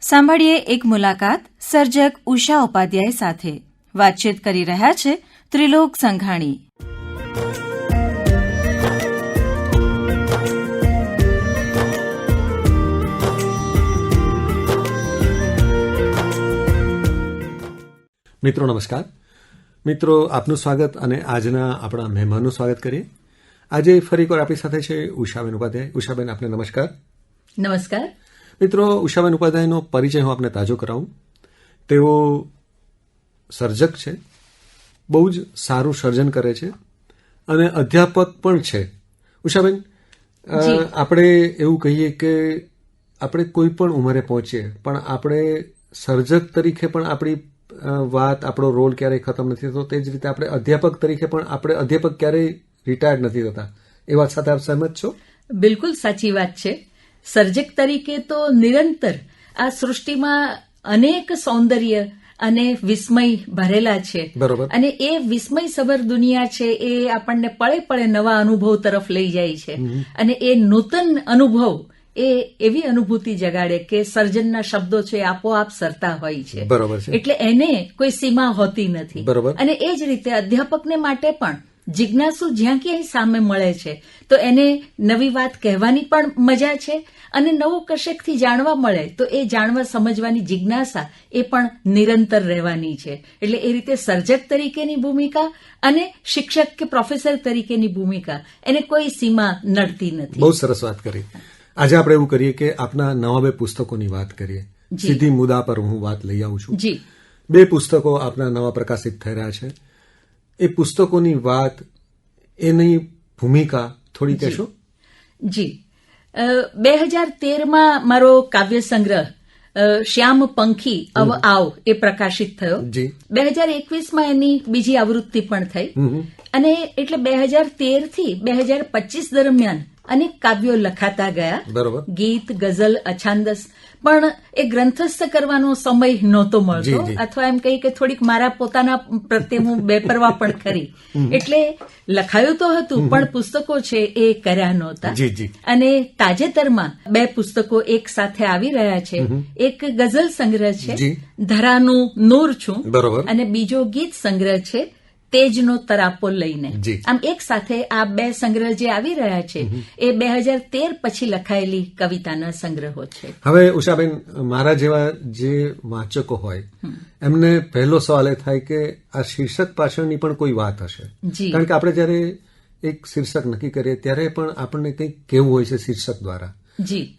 સાંભળીએ એક મુલાકાત સર્જક ઉષા ઉપાધ્યાય સાથે. વાતચીત કરી રહ્યા છે ત્રિલોક સંઘાણી. મિત્રો નમસ્કાર. મિત્રો આપનું સ્વાગત અને આજના આપણા મહેમાનનું સ્વાગત કરીએ. આજે ફરી એકવાર આપણી સાથે છે ઉષાબેન ઉપાધ્યાય. ઉષાબેન, આપને નમસ્કાર. નમસ્કાર. મિત્રો, ઉષાબેન ઉપાધ્યાયનો પરિચય હું આપને તાજો કરાવું. તેઓ સર્જક છે, બહુ જ સારું સર્જન કરે છે અને અધ્યાપક પણ છે. ઉષાબેન, આપણે એવું કહીએ કે આપણે કોઈ પણ ઉંમરે પહોંચીએ પણ આપણે સર્જક તરીકે પણ આપણી વાત, આપણો રોલ ક્યારેય ખતમ નથી થતો. તે જ રીતે આપણે અધ્યાપક તરીકે પણ આપણે અધ્યાપક ક્યારેય રિટાયર્ડ નથી થતા. એ વાત સાથે આપ સહમત છો? બિલકુલ સાચી વાત છે. સર્જક તરીકે તો નિરંતર આ સૃષ્ટિમાં અનેક સૌંદર્ય અને વિસ્મય ભરેલા છે. બરોબર. અને એ વિસ્મયસભર દુનિયા છે એ આપણને પળે પળે નવા અનુભવ તરફ લઈ જાય છે. અને એ નૂતન અનુભવ એ એવી અનુભૂતિ જગાડે કે સર્જનના શબ્દો છે આપોઆપ સરતા હોય છે. બરોબર છે. એટલે એને કોઈ સીમા હોતી નથી. બરોબર. અને એ જ રીતે અધ્યાપકને માટે પણ જિજ્ઞાસુ જ્યાં ક્યાંય સામે મળે છે તો એને નવી વાત કહેવાની પણ મજા છે અને નવું કશેકથી જાણવા મળે તો એ જાણવા સમજવાની જિજ્ઞાસા એ પણ નિરંતર રહેવાની છે. એટલે એ રીતે સર્જક તરીકેની ભૂમિકા અને શિક્ષક કે પ્રોફેસર તરીકેની ભૂમિકા એને કોઈ સીમા નડતી નથી. બહુ સરસ વાત કરી. આજે આપણે એવું કરીએ કે આપના નવા 2 પુસ્તકોની વાત કરીએ. સીધી મુદ્દા પર હું વાત લઈ આવું છું. જી. 2 પુસ્તકો આપના નવા પ્રકાશિત થઈ રહ્યા છે. એ પુસ્તકોની વાત, એની ભૂમિકા થોડી કહેશો? જી. 2013માં મારો કાવ્ય સંગ્રહ શ્યામ પંખી અવ આવ એ પ્રકાશિત થયો. 2021માં એની બીજી આવૃત્તિ પણ થઈ. અને એટલે 2013 થી 2025 દરમિયાન અનેક કાવ્યો લખાતા ગયા. બરોબર. ગીત, ગઝલ, અછાંદસ. પણ એ ગ્રંથસ્થ કરવાનો સમય નહોતો મળતો. અથવા એમ કહી કે થોડીક મારા પોતાના પ્રત્યે હું બેપરવા પણ ખરી. એટલે લખાયું તો હતું પણ પુસ્તકો છે એ કર્યા નહોતા. અને તાજેતરમાં 2 પુસ્તકો એક સાથે આવી રહ્યા છે. એક ગઝલ સંગ્રહ છે ધરાનું નૂર છું. બરોબર. અને બીજો ગીત સંગ્રહ છે તેજનો તરાપો લઈને. આમ એક સાથે આ 2 સંગ્રહ જે આવી રહ્યા છે એ 2013 પછી લખાયેલી કવિતાના સંગ્રહો છે. હવે ઉષાબેન, મારા જેવા જે વાંચકો હોય એમને પહેલો સવાલ એ થાય કે આ શીર્ષક પાછળની પણ કોઈ વાત હશે. કારણ કે આપણે જયારે એક શીર્ષક નક્કી કરીએ ત્યારે પણ આપણને કંઈક કહેવું હોય છે શીર્ષક દ્વારા.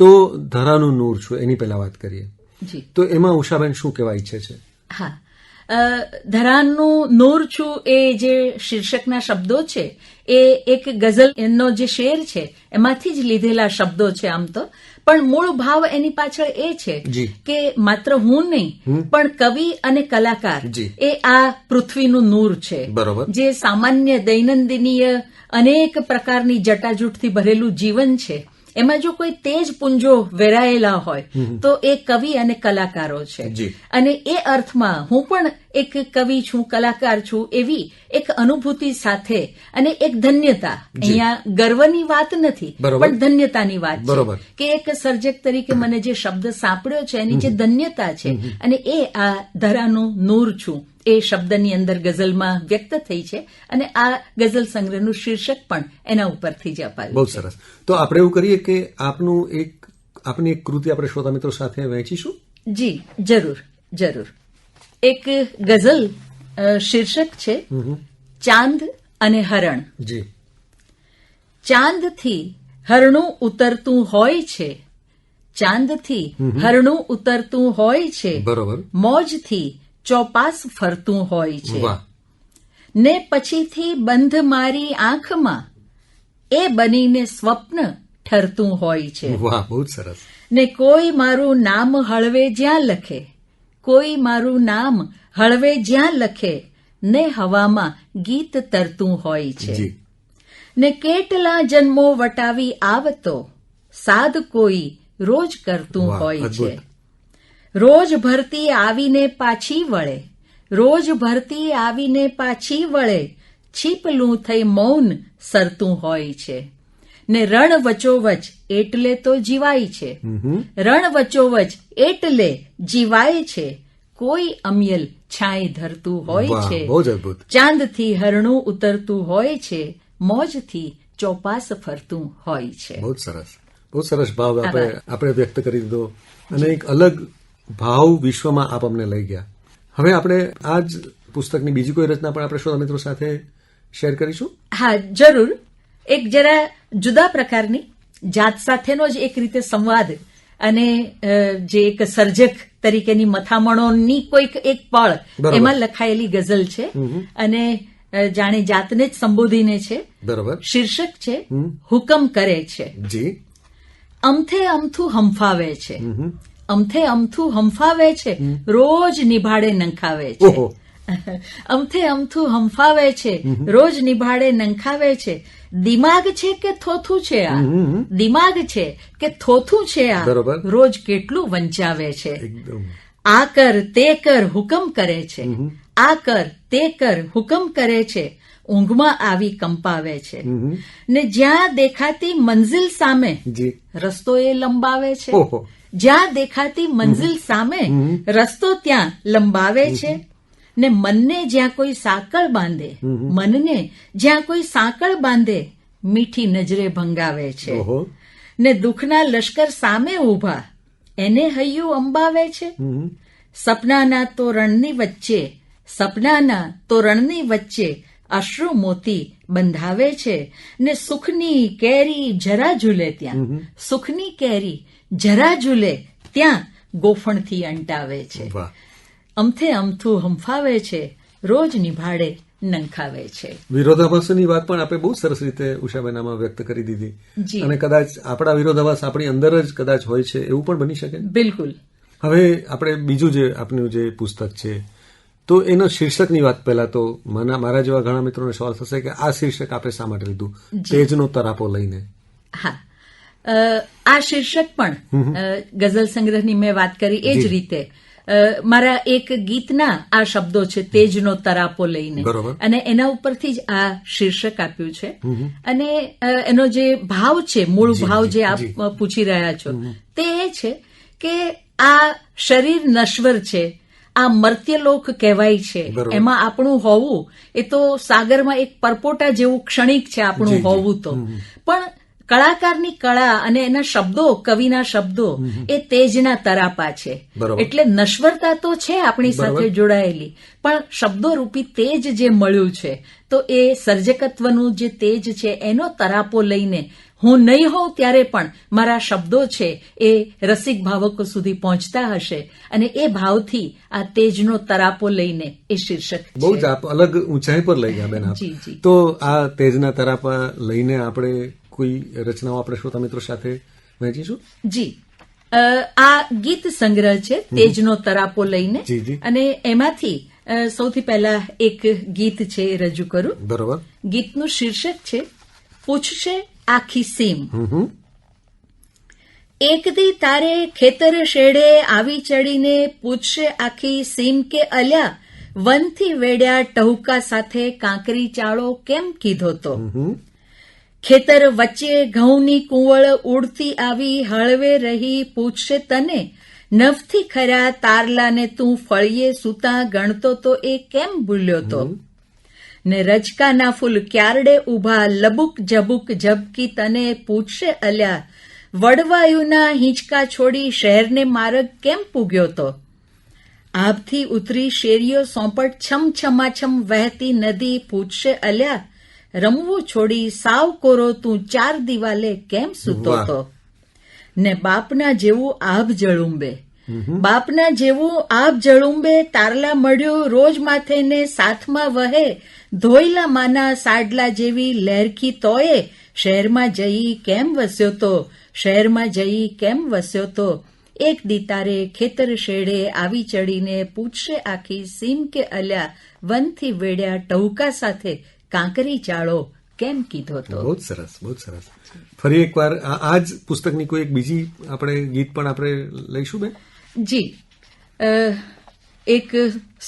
તો ધરાનું નૂર છું એની પહેલા વાત કરીએ. તો એમાં ઉષાબેન શું કહેવા ઈચ્છે છે? હા, ધરાનું નૂર છું એ જે શીર્ષકના શબ્દો છે એ એક ગઝલ એનો જે શેર છે એમાંથી જ લીધેલા શબ્દો છે આમ તો. પણ મૂળ ભાવ એની પાછળ એ છે કે માત્ર હું નહીં પણ કવિ અને કલાકાર એ આ પૃથ્વીનું નૂર છે. જે સામાન્ય દૈનંદિનીય અનેક પ્રકારની જટાજૂટથી ભરેલું જીવન છે એમાં જો કોઈ તેજ પુંજો વેરાયેલા હોય તો એ કવિ અને કલાકારો છે. અને એ અર્થમાં હું પણ એક કવિ છું, કલાકાર છું એવી એક અનુભૂતિ સાથે અને એક ધન્યતા, અહીંયા ગર્વની વાત નથી પણ ધન્યતાની વાત છે કે એક સર્જક તરીકે મને જે શબ્દ સાંપડ્યો છે એની જે ધન્યતા છે અને એ આ ધરાનું નૂર છું એ શબ્દની અંદર ગઝલમાં વ્યક્ત થઈ છે. અને આ ગઝલ સંગ્રહનું શીર્ષક પણ એના ઉપરથી જ અપાયું. બહુ સરસ. તો આપણે એવું કરીએ કે આપની એક કૃતિ આપણે શ્રોતા મિત્રો સાથે વહેંચીશું? જી, જરૂર જરૂર. એક ગઝલ શીર્ષક છે ચાંદ અને હરણ. જી. ચાંદથી હરણું ઉતરતું હોય છે, ચાંદથી હરણું ઉતરતું હોય છે. બરોબર. મોજથી ચોપાસ ફરતું હોય છે. ને પછીથી બંધ મારી આંખમાં એ બનીને સ્વપ્ન ઠરતું હોય છે. વાહ, બહુ સરસ. ને કોઈ મારું નામ હળવે જ્યાં લખે, કોઈ મારું નામ હળવે જ્યાં લખે ને હવામાં ગીત તરતું હોય છે. ને કેટલા જન્મો વટાવી આવતો સાદ કોઈ રોજ કરતું હોય છે. રોજ ભરતી આવીને પાછી વળે, રોજ ભરતી આવીને પાછી વળે, છીપલું થઈ મૌન સરતું હોય છે. ને રણ વચોવચ એટલે તો જીવાય છે, રણ વચોવચ એટલે જીવાય છે, કોઈ અમિયલ છાંય ધરતું હોય વાહ, છે, બહુ જ અદભુત. ચાંદથી હરણું ઉતરતું હોય છે, મોજથી ચોપાસ ફરતું હોય છે. બહુ જ સરસ, બહુ સરસ ભાવ આપણે વ્યક્ત કરી દીધો અને એક અલગ ભાવ વિશ્વમાં આપ અમને લઈ ગયા. હવે આપણે આ જ પુસ્તકની બીજી કોઈ રચના પણ આપણે શ્રોતા મિત્રો સાથે શેર કરીશું. હા, જરૂર. એક જરા જુદા પ્રકારની જાત સાથેનો જ એક રીતે સંવાદ અને જે એક સર્જક તરીકેની મથામણોની કોઈક એક પળ બરાબર. એમાં લખાયેલી ગઝલ છે અને જાણે જાતને જ સંબોધીને છે. બરોબર. શીર્ષક છે હુકમ કરે છે. જી. અમથે અમથું હંફાવે છે, અમથે અમથું હંફાવે છે, રોજ નિભાડે નંખાવે છે. ઓહો. અમથે અમથું હંફાવે છે, રોજ નિભાડે નંખાવે છે. દિમાગ છે કે થોથું છે આ, દિમાગ છે કે થોથું છે આ, બરોબર. રોજ કેટલું વંચાવે છે. એકદમ. આ કર તે કર હુકમ કરે છે, આ કર તે કર હુકમ કરે છે, ઊંઘમાં આવી કંપાવે છે. ને જ્યાં દેખાતી મંઝિલ સામે જી. રસ્તો એ લંબાવે છે, ઓહો. જ્યાં દેખાતી મંઝિલ સામે રસ્તો ત્યાં લંબાવે છે. ને મનને જ્યાં કોઈ સાંકળ બાંધે, મનને જ્યાં કોઈ સાંકળ બાંધે, મીઠી નજરે ભંગાવે છે. ઓહો. ને દુઃખના લશ્કર સામે ઊભા એને હૈયું અંબાવે છે. સપનાના તોરણની વચ્ચે, સપનાના તોરણની વચ્ચે અશ્રુ મોતી બંધાવે છે. ને સુખની કેરી જરા ઝૂલે ત્યાં, સુખની કેરી જરા ઝૂલે ત્યાં ગોફણથી અંટાવે છે. વાહ. અમથે અમથું હંફાવે છે, રોજ નિભાડે નંખાવે છે. વિરોધાભાસોની વાત પણ આપણે બહુ સરસ રીતે ઉષાબેન આમાં વ્યક્ત કરી દીધી. જી. અને કદાચ આપણા વિરોધાભાસ આપણી અંદર જ કદાચ હોય છે એવું પણ બની શકે. બિલકુલ. હવે આપણે બીજું જે આપનું જે પુસ્તક છે તો એના શીર્ષકની વાત પહેલા તો મારા જેવા ઘણા મિત્રોને સવાલ થશે કે આ શીર્ષક આપણે શા માટે લીધું, તેજનો તરાપો લઈને. હા, આ શીર્ષક પણ ગઝલ સંગ્રહની મેં વાત કરી એ જ રીતે મારા એક ગીતના આ શબ્દો છે, તેજનો તરાપો લઈને. બરોબર. અને એના ઉપરથી જ આ શીર્ષક આપ્યું છે. અને એનો જે ભાવ છે, મૂળ ભાવ જે આપ પૂછી રહ્યા છો તે એ છે કે આ શરીર નશ્વર છે, આ મર્ત્યલોક કહેવાય છે. બરોબર. એમાં આપણું હોવું એ તો સાગરમાં એક પરપોટા જેવું ક્ષણિક છે આપણું હોવું તો. પણ કળાકારની કળા અને એના શબ્દો, કવિના શબ્દો એ તેજના તરાપા છે. બરોબર. એટલે નશ્વરતા તો છે આપણી સાથે જોડાયેલી, પણ શબ્દો રૂપી તેજ જે મળ્યું છે તો એ સર્જકત્વનું જે તેજ છે એનો તરાપો લઈને હું નહીં હોઉં ત્યારે પણ મારા શબ્દો છે એ રસિક ભાવકો સુધી પહોંચતા હશે. અને એ ભાવથી આ તેજનો તરાપો લઈને એ શીર્ષક છે. બહુ જ આપ અલગ ઊંચાઈ પર લઈ ગયા બેન આપ. જી, જી. તો આ તેજના તરાપા લઈને આપણે કોઈ રચનાઓ આપણે શ્રોતા મિત્રો સાથે વહેંચીશું. જી, આ ગીત સંગ્રહ છે તેજનો તરાપો લઈને. જી, જી. અને એમાંથી સૌથી પહેલા એક ગીત છે એ રજૂ કરું. બરોબર. ગીતનું શીર્ષક છે પૂછશે આખી સીમ. એક દી તારે ખેતર શેડે આવી ચડીને પૂછશે આખી સીમ કે અલ્યા વનથી વેડ્યા ટહુકા સાથે કાંકરી ચાળો કેમ કીધો તો. ખેતર વચ્ચે ઘઉંની કુંવળ ઉડતી આવી હળવે રહી પૂછશે તને નવથી ખરા તારલાને તું ફળીએ સૂતા ગણતો તો એ કેમ ભૂલ્યો તો. ને રજકાના ફૂલ ક્યારડે ઊભા લબુક જબુક ઝબકી તને પૂછશે અલ્યા વડવાયુના હિંચકા છોડી શહેરને માર્ગ કેમ પૂગ્યો તો. આભથી ઉતરી શેરીઓ સોંપટ છમછમાછમ વહેતી નદી પૂછશે અલ્યા રમવું છોડી સાવ કોરો તું ચાર દિવાલે કેમ સૂતો તો. ને બાપના જેવું આભ જળુંબે, બાપના જેવું આભ જળુંબે તારલા મળ્યો રોજ માથે ને સાથમાં વહે ધોઈલા માના સાડલા જેવી લહેરખી તોય શહેરમાં જઈ કેમ વસ્યો તો, શહેરમાં જઈ કેમ વસ્યો તો. એક દી તારે ખેતર શેડે આવી ચડીને પૂછશે આખી સીમ કે અલ્યા વનથી વેડ્યા ટહુકા સાથે કાંકરી ચાળો કેમ કીધો તો. બહુ જ સરસ, બહુ જ સરસ. ફરી એકવાર આ જ પુસ્તકની કોઈ એક બીજી આપણે ગીત પણ આપણે લઈશું બેન. જી, એક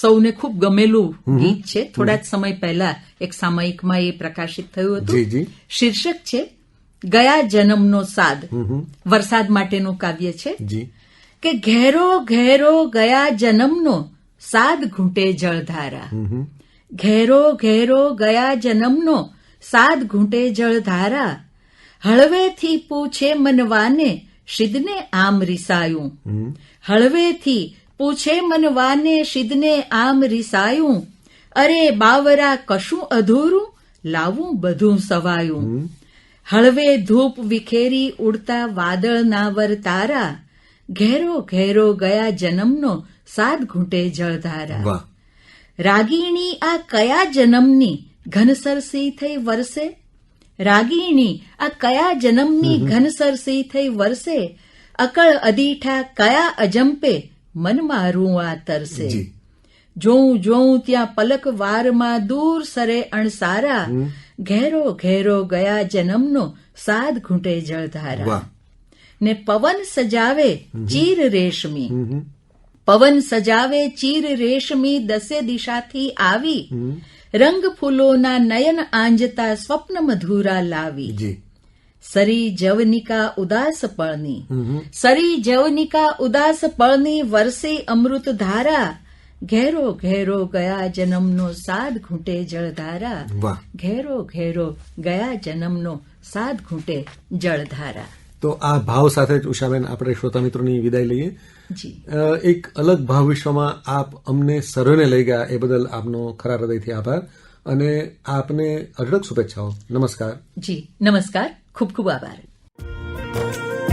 સૌને ખૂબ ગમેલું ગીત છે. થોડા જ સમય પહેલા એક સામયિકમાં એ પ્રકાશિત થયું હતું. જી, જી. શીર્ષક છે ગયા જન્મનો સાદ વરસાદ માટેનું કાવ્ય છે જી કે ઘેરો ઘેરો ગયા જન્મનો સાદ ઘૂંટે જળધારા ઘેરો ઘેરો ગયા જન્મનો સાદ ઘૂંટે જળધારા હળવેથી પૂછે મનવાને શિદને આમ રિસાયું હળવેથી પૂછે મનવાને શિદને આમ રિસાયું અરે બાવરા કશું અધૂરું લાવું બધું સવાયું હળવે ધૂપ વિખેરી ઉડતા વાદળના વર તારા ઘેરો ઘેરો ગયા જન્મનો સાદ ઘૂંટે જળધારા વાહ રાગીણી આ કયા જન્મની ઘનસરસી થઈ વરસે રાગીણી આ કયા જન્મની ઘનસરસી થઈ વરસે અકળ અદીઠા કયા અજંપે મન મારું આ તરસે જી જોઉં જોઉં ત્યાં પલક વારમાં દૂર સરે અણસારા ઘેરો ઘેરો ગયા જન્મનો સાદ ઘૂંટે જળધારા વાહ ને પવન સજાવે ચીર રેશમી પવન સજાવે ચીર રેશમી દસે દિશાથી આવી રંગ ફૂલોના નયન આંજતા સ્વપ્ન મધુરા લાવી જી સરી જવનિકા ઉદાસ પળની સરી જવનિકા ઉદાસ પળની વરસે અમૃત ધારા ઘેરો ઘેરો ગયા જન્મનો સાદ ઘૂંટે જળધારા વાહ ઘેરો ઘેરો ગયા જન્મનો સાદ ઘૂંટે જળધારા તો આ ભાવ સાથે જ ઉષાબેન આપણે શ્રોતા મિત્રોની વિદાય લઈએ જી એક અલગ ભાવ વિશ્વમાં આપ અમને સર્વેને લઈ ગયા એ બદલ આપનો ખરા હૃદયથી આભાર અને આપને અઢળક શુભેચ્છાઓ નમસ્કાર જી નમસ્કાર ખૂબ ખૂબ આભાર